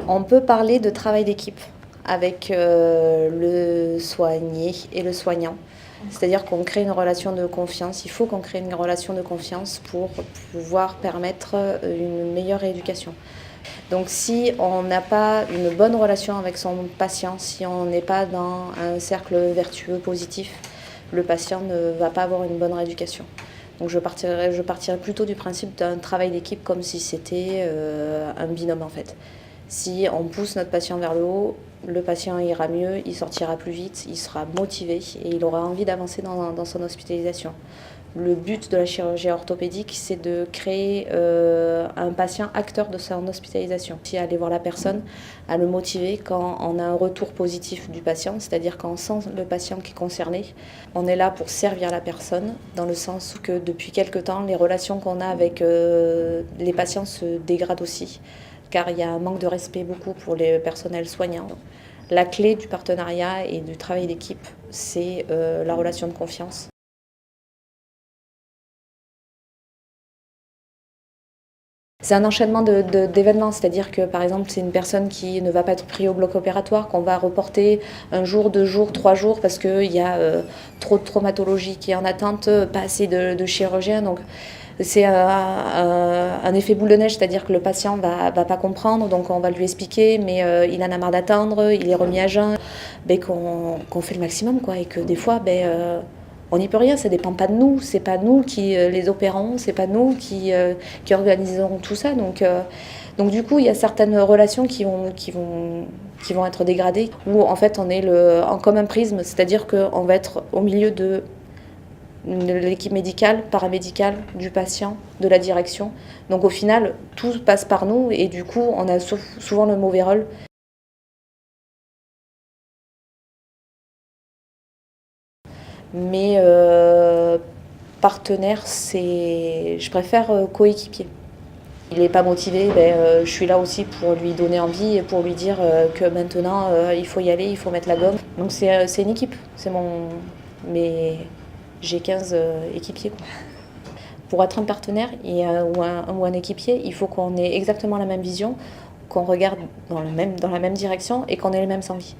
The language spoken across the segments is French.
On peut parler de travail d'équipe avec le soigné et le soignant. C'est-à-dire qu'on crée une relation de confiance. Il faut qu'on crée une relation de confiance pour pouvoir permettre une meilleure rééducation. Donc si on n'a pas une bonne relation avec son patient, si on n'est pas dans un cercle vertueux positif, le patient ne va pas avoir une bonne rééducation. Donc je partirais plutôt du principe d'un travail d'équipe comme si c'était un binôme en fait. Si on pousse notre patient vers le haut, le patient ira mieux, il sortira plus vite, il sera motivé et il aura envie d'avancer dans son hospitalisation. Le but de la chirurgie orthopédique, c'est de créer un patient acteur de son hospitalisation. Si aller voir la personne, à le motiver quand on a un retour positif du patient, c'est-à-dire quand on sent le patient qui est concerné, on est là pour servir la personne, dans le sens que depuis quelque temps, les relations qu'on a avec les patients se dégradent aussi, car il y a un manque de respect beaucoup pour les personnels soignants. La clé du partenariat et du travail d'équipe, c'est la relation de confiance. C'est un enchaînement d'événements, c'est-à-dire que par exemple c'est une personne qui ne va pas être prise au bloc opératoire, qu'on va reporter un jour, 2 jours, 3 jours parce qu'il y a trop de traumatologie qui est en attente, pas assez de chirurgiens. Donc c'est un effet boule de neige, c'est-à-dire que le patient va pas comprendre, donc on va lui expliquer, mais il en a marre d'attendre, il est remis à jeun, qu'on fait le maximum quoi, et que des fois on n'y peut rien, ça dépend pas de nous, c'est pas nous qui les opérons, c'est pas nous qui organiserons tout ça. Donc du coup, il y a certaines relations qui vont être dégradées, où en fait on est comme un prisme, c'est-à-dire qu'on va être au milieu de l'équipe médicale, paramédicale, du patient, de la direction. Donc au final, tout passe par nous et du coup, on a souvent le mauvais rôle. Mais partenaire, je préfère coéquipier. Il n'est pas motivé, je suis là aussi pour lui donner envie et pour lui dire que maintenant il faut y aller, il faut mettre la gomme. Donc c'est une équipe, mais j'ai 15 équipiers quoi. Pour être un partenaire ou un équipier, il faut qu'on ait exactement la même vision, qu'on regarde dans la même direction et qu'on ait les mêmes envies.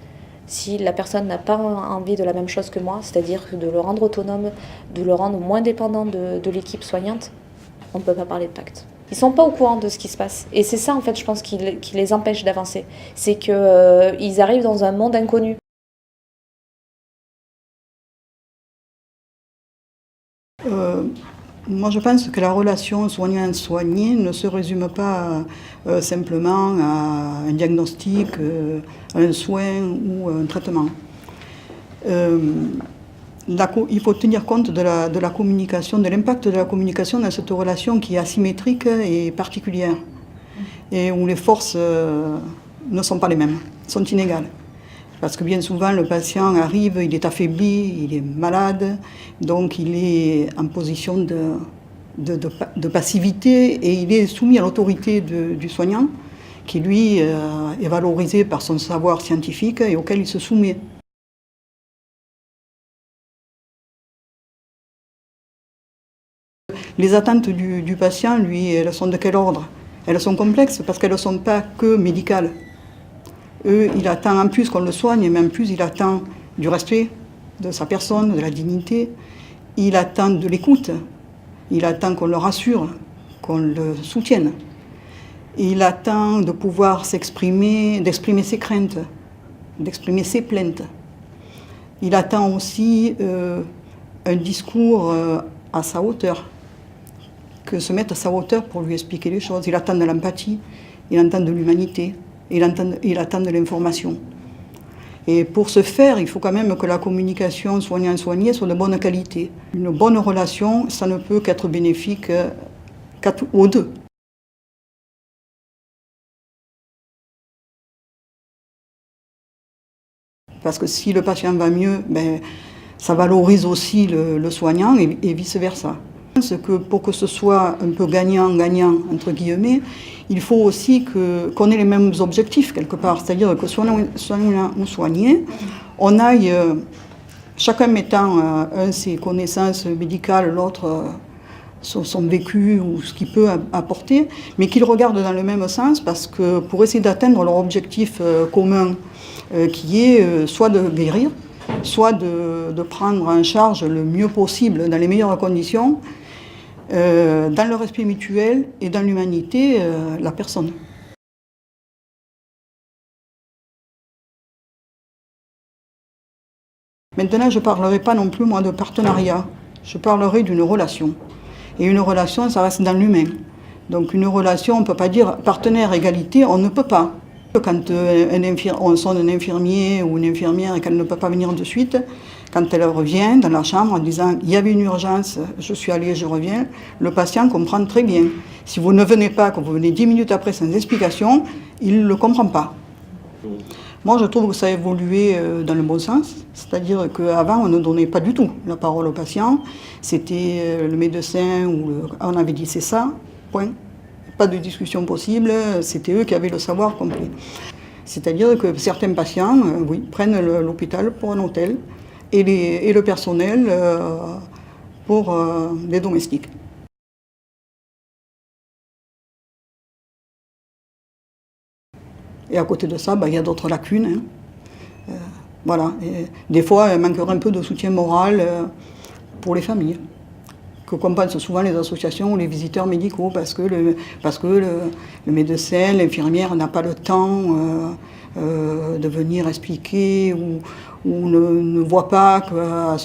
Si la personne n'a pas envie de la même chose que moi, c'est-à-dire de le rendre autonome, de le rendre moins dépendant de l'équipe soignante, on ne peut pas parler de pacte. Ils ne sont pas au courant de ce qui se passe. Et c'est ça, en fait, je pense, qui les empêche d'avancer. C'est qu'ils arrivent dans un monde inconnu. Moi, je pense que la relation soignant-soigné ne se résume pas simplement à un diagnostic, un soin ou un traitement. Il faut tenir compte de la communication, de l'impact de la communication dans cette relation qui est asymétrique et particulière, et où les forces ne sont pas les mêmes, sont inégales. Parce que bien souvent, le patient arrive, il est affaibli, il est malade, donc il est en position de passivité et il est soumis à l'autorité du soignant, qui lui est valorisé par son savoir scientifique et auquel il se soumet. Les attentes du patient, lui, elles sont de quel ordre? Elles sont complexes parce qu'elles ne sont pas que médicales. Il attend en plus qu'on le soigne, mais en plus il attend du respect de sa personne, de la dignité. Il attend de l'écoute. Il attend qu'on le rassure, qu'on le soutienne. Il attend de pouvoir s'exprimer, d'exprimer ses craintes, d'exprimer ses plaintes. Il attend aussi un discours à sa hauteur, que se mette à sa hauteur pour lui expliquer les choses. Il attend de l'empathie, il attend de l'humanité. Il attend de l'information. Et pour ce faire, il faut quand même que la communication soignant-soigné soit de bonne qualité. Une bonne relation, ça ne peut qu'être bénéfique aux deux. Parce que si le patient va mieux, ça valorise aussi le soignant et vice-versa. Je pense que pour que ce soit un peu gagnant-gagnant, entre guillemets, il faut aussi qu'on ait les mêmes objectifs quelque part. C'est-à-dire que soignant ou soigné, on aille, chacun mettant ses connaissances médicales, l'autre son vécu ou ce qu'il peut apporter, mais qu'ils regardent dans le même sens parce que pour essayer d'atteindre leur objectif commun, qui est soit de guérir, soit de prendre en charge le mieux possible, dans les meilleures conditions, dans le respect mutuel et dans l'humanité, la personne. Maintenant, je ne parlerai pas non plus, moi, de partenariat. Je parlerai d'une relation. Et une relation, ça reste dans l'humain. Donc une relation, on ne peut pas dire partenaire, égalité, on ne peut pas. Quand on sonne un infirmier ou une infirmière et qu'elle ne peut pas venir de suite, quand elle revient dans la chambre en disant « il y avait une urgence, je suis allée, je reviens », le patient comprend très bien. Si vous ne venez pas, que vous venez 10 minutes après sans explication, il ne le comprend pas. Moi, je trouve que ça a évolué dans le bon sens, c'est-à-dire qu'avant, on ne donnait pas du tout la parole au patient. C'était le médecin ou on avait dit c'est ça, point. Pas de discussion possible, c'était eux qui avaient le savoir complet. C'est-à-dire que certains patients, prennent l'hôpital pour un hôtel et le personnel pour les domestiques. Et à côté de ça, il y a d'autres lacunes. Voilà. Et des fois, il manquerait un peu de soutien moral pour les familles, que compensent souvent les associations ou les visiteurs médicaux, parce que le médecin, l'infirmière n'a pas le temps de venir expliquer ou ne voit pas qu'à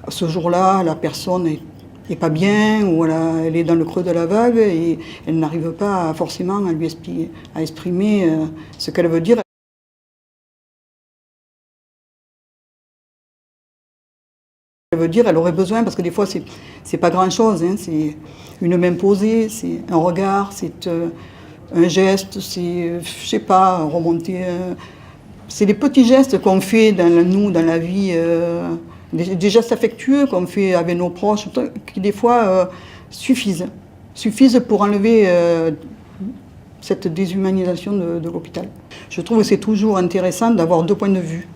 ce jour-là, la personne n'est pas bien, ou elle est dans le creux de la vague et elle n'arrive pas forcément à exprimer ce qu'elle veut dire. Elle aurait besoin, parce que des fois c'est pas grand-chose, c'est une main posée, c'est un regard, c'est un geste, c'est, je sais pas, remonter. C'est des petits gestes qu'on fait dans la vie. Des gestes affectueux qu'on fait avec nos proches, qui des fois suffisent pour enlever cette déshumanisation de l'hôpital. Je trouve que c'est toujours intéressant d'avoir deux points de vue.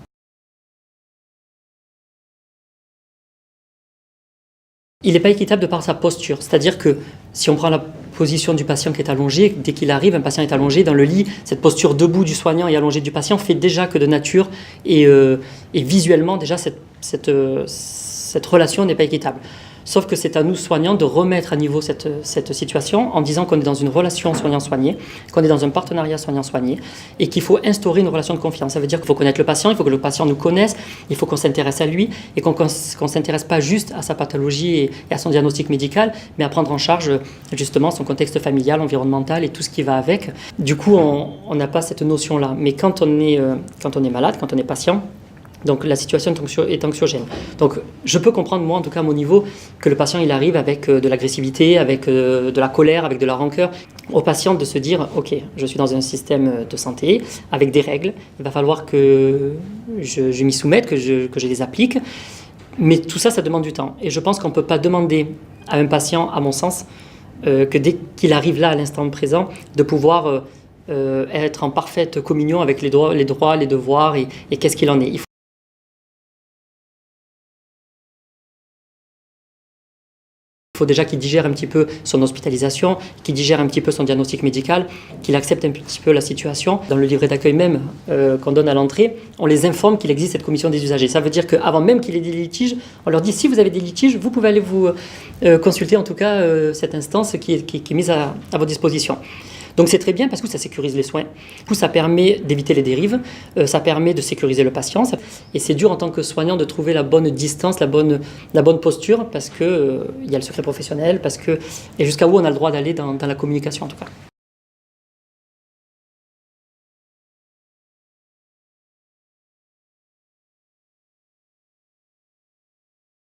Il n'est pas équitable de par sa posture, c'est-à-dire que si on prend la position du patient qui est allongé, dès qu'il arrive, un patient est allongé dans le lit, cette posture debout du soignant et allongé du patient fait déjà que de nature et visuellement déjà cette relation n'est pas équitable. Sauf que c'est à nous, soignants, de remettre à niveau cette situation en disant qu'on est dans une relation soignant-soigné, qu'on est dans un partenariat soignant-soigné et qu'il faut instaurer une relation de confiance. Ça veut dire qu'il faut connaître le patient, il faut que le patient nous connaisse, il faut qu'on s'intéresse à lui et qu'on ne s'intéresse pas juste à sa pathologie et à son diagnostic médical, mais à prendre en charge justement son contexte familial, environnemental et tout ce qui va avec. Du coup, on n'a pas cette notion-là. Mais quand on est malade, quand on est patient, donc la situation est anxiogène. Donc je peux comprendre, moi en tout cas à mon niveau, que le patient il arrive avec de l'agressivité, avec de la colère, avec de la rancœur. Au patient de se dire, ok, je suis dans un système de santé, avec des règles, il va falloir que je m'y soumette, que je les applique. Mais tout ça, ça demande du temps. Et je pense qu'on ne peut pas demander à un patient, à mon sens, que dès qu'il arrive là, à l'instant présent, de pouvoir être en parfaite communion avec les droits, les devoirs et qu'est-ce qu'il en est. Il faut déjà qu'il digère un petit peu son hospitalisation, qu'il digère un petit peu son diagnostic médical, qu'il accepte un petit peu la situation. Dans le livret d'accueil même qu'on donne à l'entrée, on les informe qu'il existe cette commission des usagers. Ça veut dire qu'avant même qu'il y ait des litiges, on leur dit si vous avez des litiges, vous pouvez aller vous consulter en tout cas cette instance qui est mise à votre disposition. Donc c'est très bien parce que ça sécurise les soins, du coup, ça permet d'éviter les dérives, ça permet de sécuriser le patient. Et c'est dur en tant que soignant de trouver la bonne distance, la bonne posture parce qu'il y a le secret professionnel, et jusqu'à où on a le droit d'aller dans la communication en tout cas.